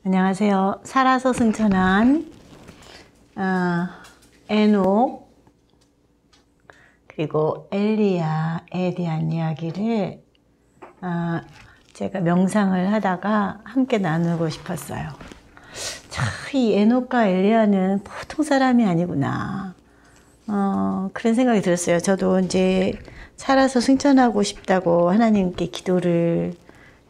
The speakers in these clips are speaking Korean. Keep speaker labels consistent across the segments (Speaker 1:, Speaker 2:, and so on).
Speaker 1: 안녕하세요. 살아서 승천한 에녹 그리고 엘리야에 대한 이야기를 제가 명상을 하다가 함께 나누고 싶었어요. 참, 이 에녹과 엘리야는 보통 사람이 아니구나. 그런 생각이 들었어요. 저도 이제 살아서 승천하고 싶다고 하나님께 기도를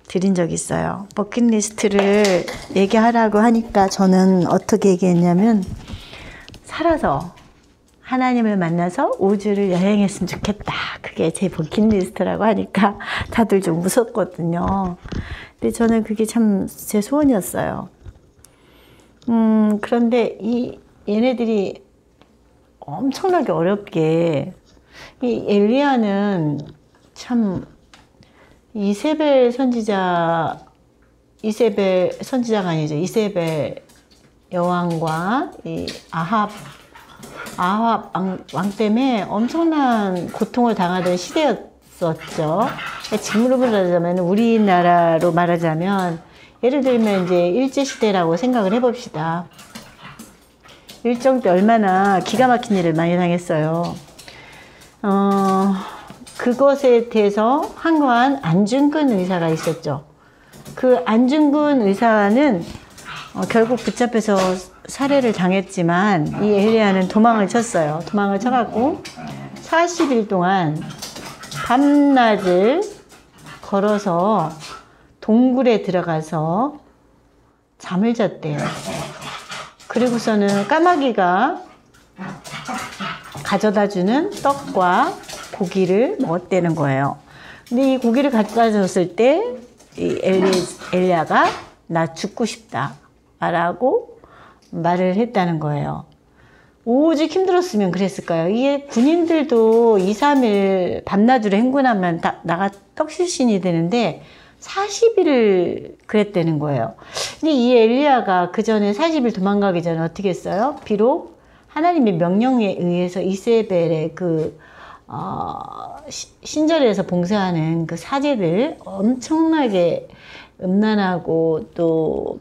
Speaker 1: 드린 적이 있어요. 버킷리스트를 얘기하라고 하니까 저는 어떻게 얘기했냐면, 살아서 하나님을 만나서 우주를 여행했으면 좋겠다. 그게 제 버킷리스트라고 하니까 다들 좀 무섭거든요. 근데 저는 그게 참 제 소원이었어요. 그런데 얘네들이 엄청나게 어렵게, 이 엘리야는 참 이세벨 선지자가 아니죠. 이세벨 여왕과 이 아합 왕 때문에 엄청난 고통을 당하던 시대였었죠. 지금으로 말하자면, 우리나라로 말하자면, 예를 들면 이제 일제시대라고 생각을 해봅시다. 일정 때 얼마나 기가 막힌 일을 많이 당했어요. 그것에 대해서 항거한 안중근 의사가 있었죠. 그 안중근 의사는 결국 붙잡혀서 살해를 당했지만, 이 엘리야는 도망을 쳤어요. 도망을 쳐갖고 40일 동안 밤낮을 걸어서 동굴에 들어가서 잠을 잤대요. 그리고서는 까마귀가 가져다주는 떡과 고기를 먹었다는 거예요. 근데 이 고기를 가져다 줬을 때, 이 엘리야가 나 죽고 싶다 라고 말을 했다는 거예요. 오직 힘들었으면 그랬을까요? 이게 군인들도 2, 3일 밤낮으로 행군하면 나가 떡실신이 되는데 40일을 그랬다는 거예요. 근데 이 엘리야가 그 전에 40일 도망가기 전에 어떻게 했어요? 비록 하나님의 명령에 의해서 이세벨의 신전에서 봉사하는 그 사제들, 엄청나게 음란하고 또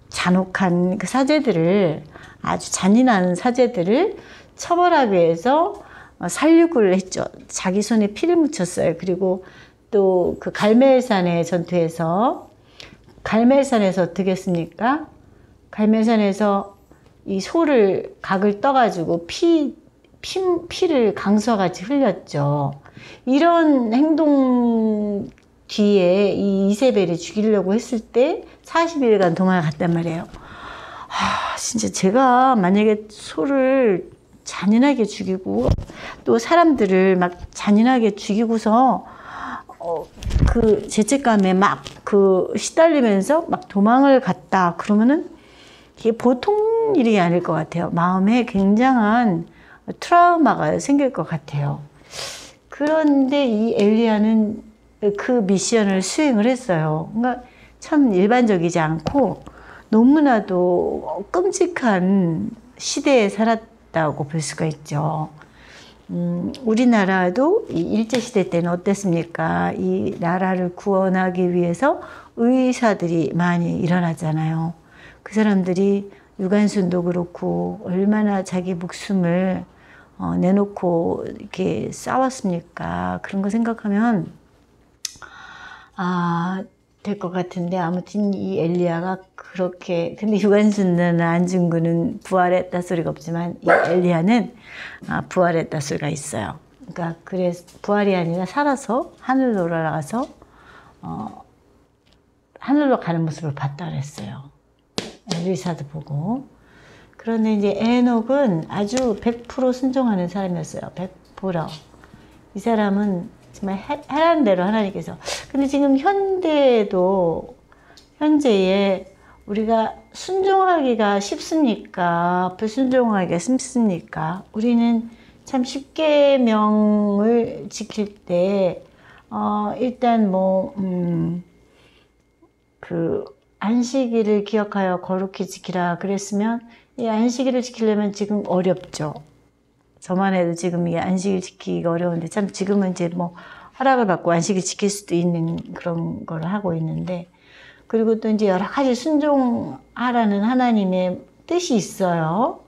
Speaker 1: 잔혹한 그 사제들을, 아주 잔인한 사제들을 처벌하기 위해서 살육을 했죠. 자기 손에 피를 묻혔어요. 그리고 또 그 갈멜산의 전투에서, 갈멜산에서 어떻게 했습니까? 갈멜산에서 이 소를 각을 떠가지고 피를 강수와같이 흘렸죠. 이런 행동 뒤에 이 이세벨이 죽이려고 했을 때 40일간 도망을 갔단 말이에요. 진짜 제가 만약에 소를 잔인하게 죽이고 또 사람들을 막 잔인하게 죽이고서 그 죄책감에 막 시달리면서 막 도망을 갔다 그러면은 이게 보통 일이 아닐 것 같아요. 마음에 굉장한 트라우마가 생길 것 같아요. 그런데 이 엘리야는 그 미션을 수행을 했어요. 그러니까 참 일반적이지 않고 너무나도 끔찍한 시대에 살았다고 볼 수가 있죠. 우리나라도 이 일제시대 때는 어땠습니까? 이 나라를 구원하기 위해서 의사들이 많이 일어나잖아요. 그 사람들이 유관순도 그렇고 얼마나 자기 목숨을 내놓고 이렇게 싸웠습니까? 그런 거 생각하면 될 것 같은데, 아무튼 이 엘리야가 그렇게, 근데 유관순은 안중근은 부활했다 소리가 없지만 이 엘리야는 부활했다 소리가 있어요. 그러니까 그래서 부활이 아니라 살아서 하늘로 올라가서 하늘로 가는 모습을 봤다 그랬어요. 엘리사도 보고. 그런데 이제 에녹은 아주 100% 순종하는 사람이었어요. 100%. 이 사람은 정말 해라는 대로 하나님께서. 근데 지금 현재에 우리가 순종하기가 쉽습니까? 불순종하기가 쉽습니까? 우리는 참 십계명을 지킬 때, 일단 안식일을 기억하여 거룩히 지키라 그랬으면, 이 안식일을 지키려면 지금 어렵죠. 저만 해도 지금 이게 안식일 지키기가 어려운데, 참 지금은 이제 허락을 받고 안식일 지킬 수도 있는 그런 걸 하고 있는데, 그리고 또 이제 여러 가지 순종하라는 하나님의 뜻이 있어요.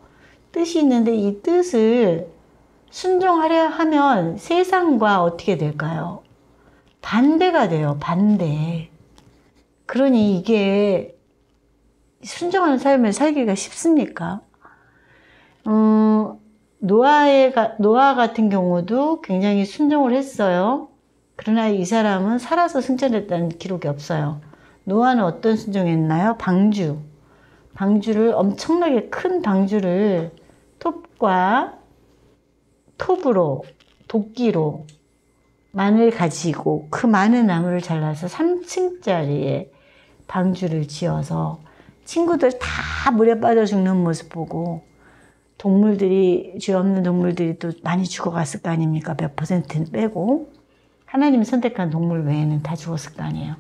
Speaker 1: 뜻이 있는데 이 뜻을 순종하려 하면 세상과 어떻게 될까요? 반대가 돼요. 반대. 그러니 이게 순종하는 삶을 살기가 쉽습니까? 노아 같은 경우도 굉장히 순종을 했어요. 그러나 이 사람은 살아서 승천했다는 기록이 없어요. 노아는 어떤 순종했나요? 방주를 엄청나게 큰 방주를 톱으로 도끼로 만을 가지고 그 많은 나무를 잘라서 3층짜리의 방주를 지어서 친구들 다 물에 빠져 죽는 모습 보고 죄 없는 동물들이 또 많이 죽어갔을 거 아닙니까? 몇 퍼센트는 빼고 하나님이 선택한 동물 외에는 다 죽었을 거 아니에요.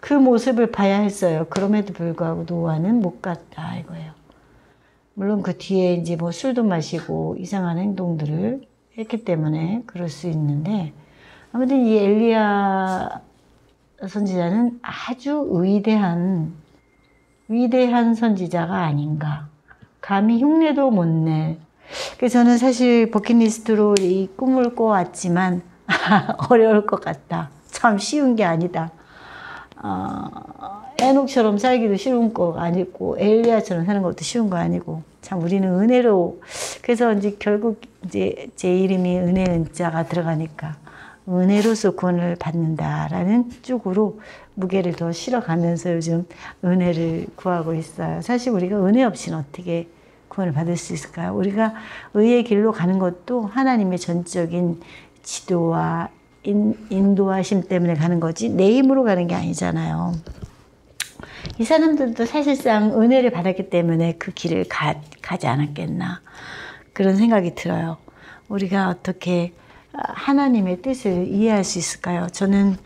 Speaker 1: 그 모습을 봐야 했어요. 그럼에도 불구하고 노아는 못 갔다 이거예요. 물론 그 뒤에 이제 뭐 술도 마시고 이상한 행동들을 했기 때문에 그럴 수 있는데 아무튼 이 엘리야 선지자는 아주 위대한 선지자가 아닌가. 감히 흉내도 못 낼. 그래서 저는 사실 버킷리스트로 이 꿈을 꿔왔지만 어려울 것 같다. 참 쉬운 게 아니다. 에녹처럼 살기도 쉬운 거 아니고 엘리야처럼 사는 것도 쉬운 거 아니고 참 우리는 은혜로 그래서 이제 결국 이제 제 이름이 은혜 은자가 들어가니까 은혜로서 구원을 받는다라는 쪽으로 무게를 더 실어가면서 요즘 은혜를 구하고 있어요. 사실 우리가 은혜 없이는 어떻게 구원을 받을 수 있을까요? 우리가 의의 길로 가는 것도 하나님의 전적인 지도와 인도하심 때문에 가는 거지 내 힘으로 가는 게 아니잖아요. 이 사람들도 사실상 은혜를 받았기 때문에 그 길을 가지 않았겠나 그런 생각이 들어요. 우리가 어떻게 하나님의 뜻을 이해할 수 있을까요? 저는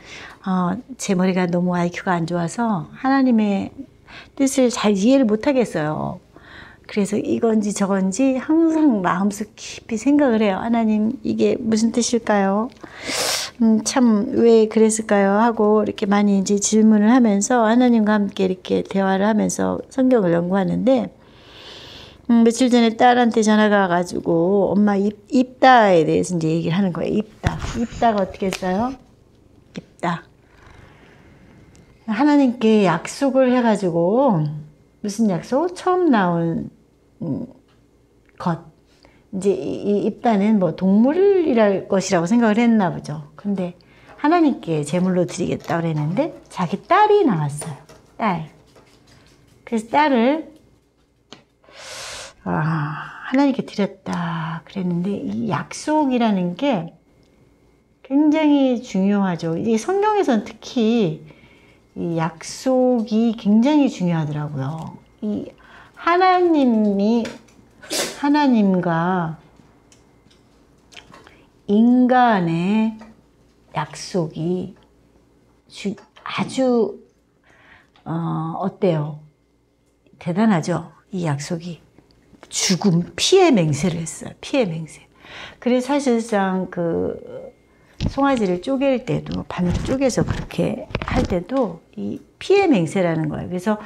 Speaker 1: 제 머리가 너무 IQ가 안 좋아서 하나님의 뜻을 잘 이해를 못 하겠어요. 그래서 이건지 저건지 항상 마음속 깊이 생각을 해요. 하나님 이게 무슨 뜻일까요? 참 왜 그랬을까요? 하고 이렇게 많이 이제 질문을 하면서 하나님과 함께 이렇게 대화를 하면서 성경을 연구하는데 며칠 전에 딸한테 전화가 와가지고 엄마 입다에 대해서 이제 얘기를 하는 거예요. 입다가 어떻게 써요? 입다. 하나님께 약속을 해가지고 무슨 약속? 처음 나온 것. 이제 이 입다는 뭐 동물이랄 것이라고 생각을 했나 보죠. 근데 하나님께 제물로 드리겠다 그랬는데 자기 딸이 나왔어요. 딸. 그래서 딸을 하나님께 드렸다 그랬는데 이 약속이라는 게 굉장히 중요하죠. 이 성경에서는 특히 이 약속이 굉장히 중요하더라고요. 이 하나님과 인간의 약속이 아주 어때요? 대단하죠? 이 약속이. 피해 맹세를 했어요. 피해 맹세. 그래서 사실상 그 송아지를 쪼갤 때도 반으로 쪼개서 그렇게 할 때도 이 피해 맹세라는 거예요. 그래서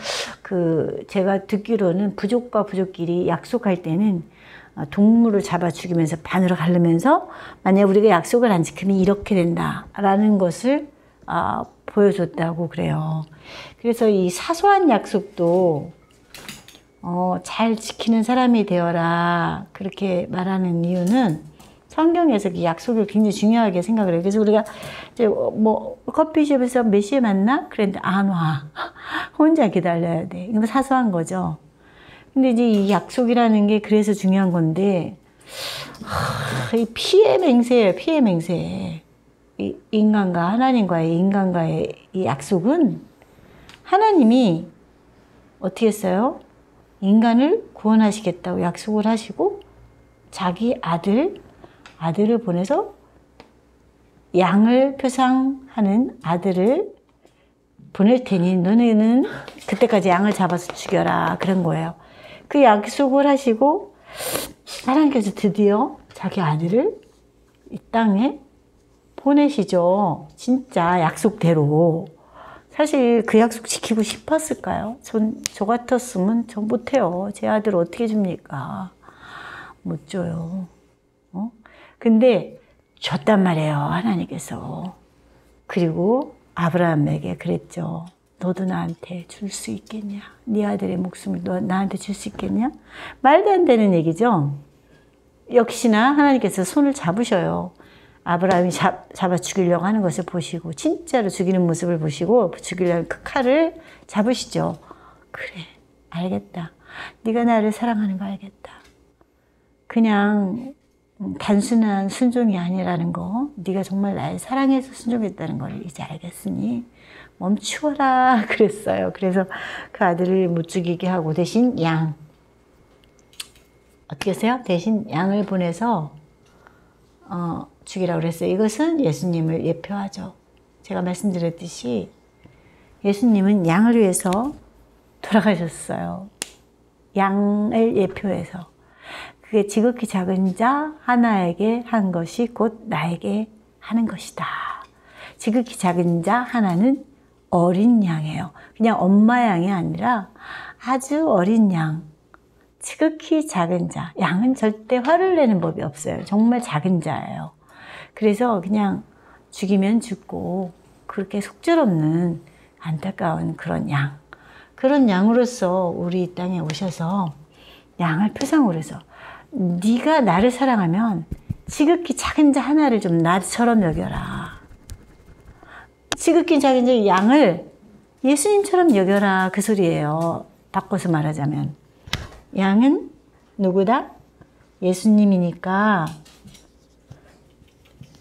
Speaker 1: 제가 듣기로는 부족과 부족끼리 약속할 때는 동물을 잡아 죽이면서 반으로 가르면서 만약 우리가 약속을 안 지키면 이렇게 된다라는 것을 보여줬다고 그래요. 그래서 이 사소한 약속도 잘 지키는 사람이 되어라 그렇게 말하는 이유는 성경에서 그 약속을 굉장히 중요하게 생각을 해요. 그래서 우리가 이제 뭐 커피숍에서 몇 시에 만나? 그랬는데 안 와. 혼자 기다려야 돼. 이거 사소한 거죠. 근데 이제 이 약속이라는 게 그래서 중요한 건데 이 피해 맹세예요. 피해 맹세. 이 하나님과의 이 약속은 하나님이 어떻게 했어요? 인간을 구원하시겠다고 약속을 하시고 자기 아들을 보내서 양을 표상하는 아들을 보낼 테니 너네는 그때까지 양을 잡아서 죽여라 그런 거예요. 그 약속을 하시고 하나님께서 드디어 자기 아들을 이 땅에 보내시죠. 진짜 약속대로. 사실 그 약속 지키고 싶었을까요? 저 같았으면 전 못해요. 제 아들 어떻게 줍니까? 못 줘요. 근데 줬단 말이에요, 하나님께서. 그리고 아브라함에게 그랬죠. 너도 나한테 줄 수 있겠냐? 네 아들의 목숨을 너 나한테 줄 수 있겠냐? 말도 안 되는 얘기죠. 역시나 하나님께서 손을 잡으셔요. 아브라함이 잡아 죽이려고 하는 것을 보시고 진짜로 죽이는 모습을 보시고 죽이려는 그 칼을 잡으시죠. 그래, 알겠다. 네가 나를 사랑하는 거 알겠다. 그냥 단순한 순종이 아니라는 거, 네가 정말 나를 사랑해서 순종했다는 걸 이제 알겠으니 멈추어라 그랬어요. 그래서 그 아들을 못 죽이게 하고 대신 어떻게 하세요? 대신 양을 보내서 죽이라고 그랬어요. 이것은 예수님을 예표하죠. 제가 말씀드렸듯이 예수님은 양을 위해서 돌아가셨어요. 양을 예표해서. 그게 지극히 작은 자 하나에게 한 것이 곧 나에게 하는 것이다. 지극히 작은 자 하나는 어린 양이에요. 그냥 엄마 양이 아니라 아주 어린 양. 지극히 작은 자. 양은 절대 화를 내는 법이 없어요. 정말 작은 자예요. 그래서 그냥 죽이면 죽고 그렇게 속절없는 안타까운 그런 양. 그런 양으로서 우리 이 땅에 오셔서 양을 표상으로 해서 네가 나를 사랑하면 지극히 작은 자 하나를 좀 나처럼 여겨라. 지극히 작은 자 양을 예수님처럼 여겨라. 그 소리예요. 바꿔서 말하자면. 양은 누구다? 예수님이니까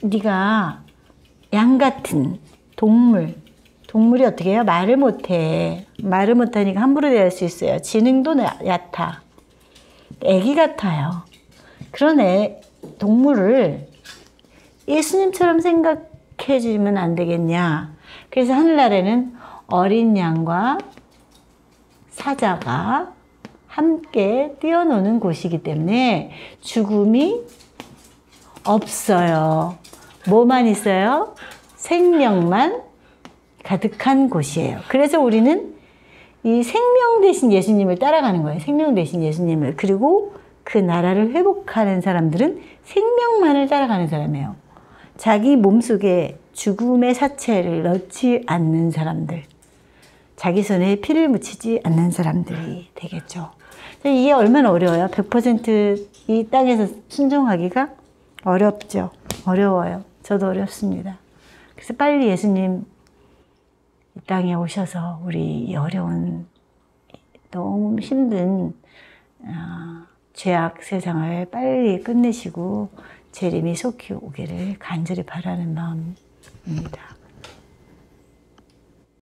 Speaker 1: 네가 양 같은 동물이 어떻게 해요? 말을 못해. 말을 못하니까 함부로 대할 수 있어요. 지능도 얕아. 애기 같아요. 그런 동물을 예수님처럼 생각해 주면 안 되겠냐. 그래서 하늘나라에는 어린 양과 사자가 함께 뛰어노는 곳이기 때문에 죽음이 없어요. 뭐만 있어요? 생명만 가득한 곳이에요. 그래서 우리는 이 생명 대신 예수님을 따라가는 거예요. 생명 대신 예수님을. 그리고 그 나라를 회복하는 사람들은 생명만을 따라가는 사람이에요. 자기 몸속에 죽음의 사체를 넣지 않는 사람들. 자기 손에 피를 묻히지 않는 사람들이 되겠죠. 이게 얼마나 어려워요? 100% 이 땅에서 순종하기가 어렵죠. 어려워요. 저도 어렵습니다. 그래서 빨리 예수님 이 땅에 오셔서 우리 이 어려운 너무 힘든 죄악 세상을 빨리 끝내시고 재림이 속히 오기를 간절히 바라는 마음입니다.